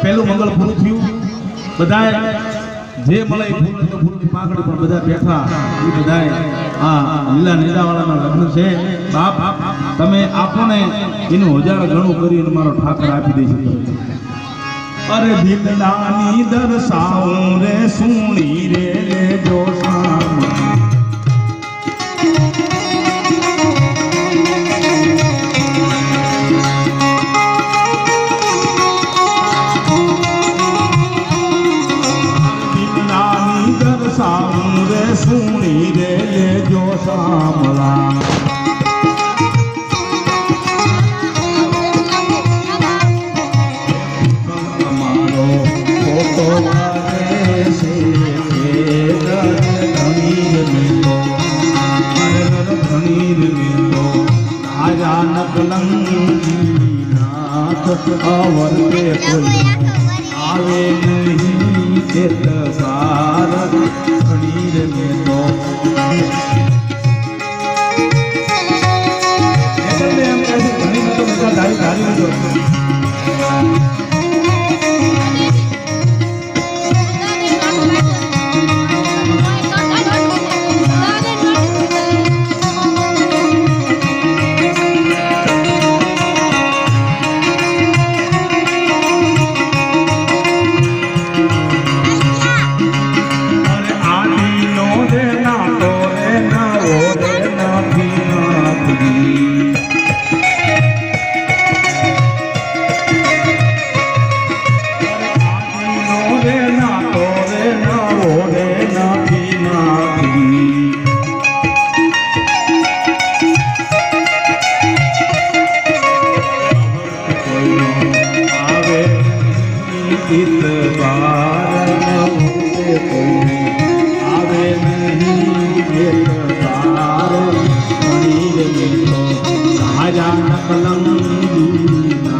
પહેલું મંગળ પૂરું થયું બધાય જે મળે ફૂલ તો ફૂલની પાંખડી પણ બધા બેઠા એ બધાય આ લીલા નેજાવાળાના લગ્ન છે બાપ તમે આપો ને એનું હજારો ઘણું કરીને મારો ઠાકર આપી દે છે અરે દિલડાની દર્શાવું રે સુણી રે લેજો શામ સુણી રે લેજો સામલા અમારો ફોટો લાગે છે ધણીર મેલો રાજા નકલંગી નાથ અવર્તે કોઈ આવે નહીં ચેત ભારત ધણીર મેલો એમ કહે છે ધણી તો બધા ધારી ધારી લીધો રાજા નકલંગી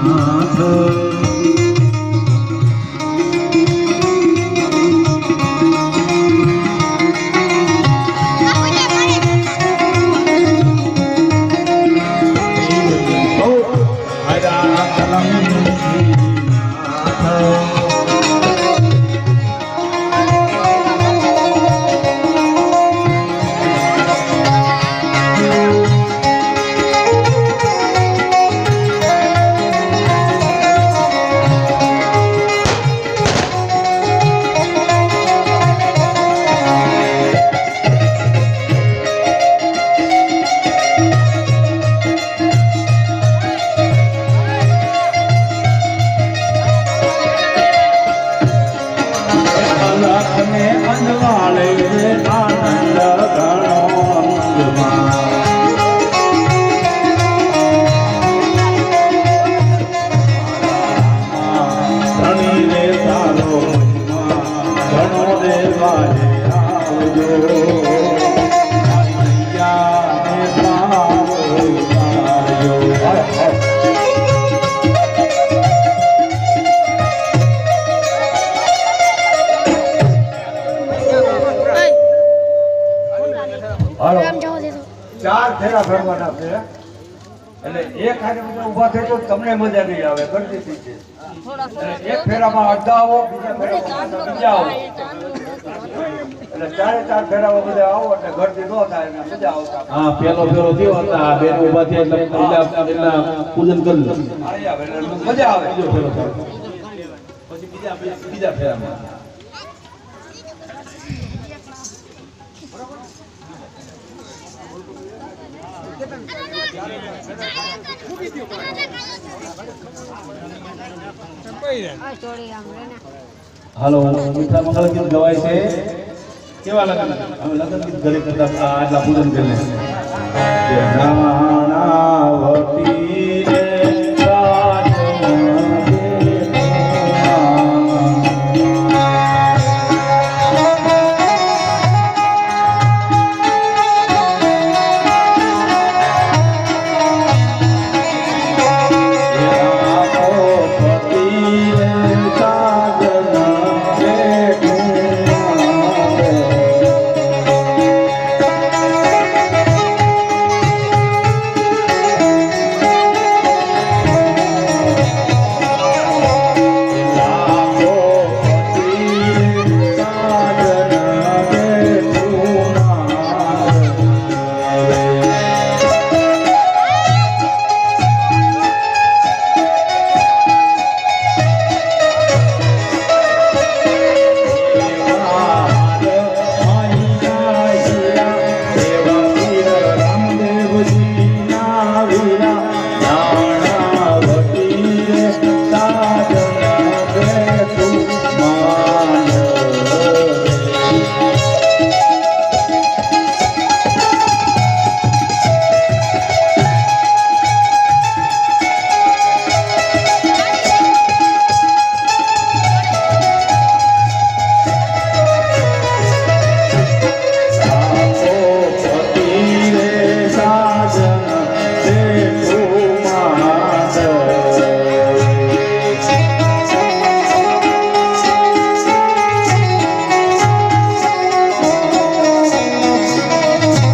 ચાર ફેરા ફરવાના છે એટલે એક હાથે બધા ઊભા થઈ તો તમને મજા નહીં આવે ગરદી થઈ છે એક ફેરામાં અડધા આવો બીજા ફેરામાં બીજા આવો એટલે ચારે ચાર ફેરામાં બધા આવો એટલે ગરદી ન થાય ને મજા આવતા હા પેલો ફેરો થયો હતા આ બેન ઊભા થયા એટલે પૂજન કરી મજા આવે બીજો ફેરો થયો પછી બીજા ફેરામાં હાલો મીઠા મંગળ ગીત ગવાય છે કેવા લગન અમે લગન ગીત ઘરે કરતા આટલા પૂજન કરી લે નાણાવતી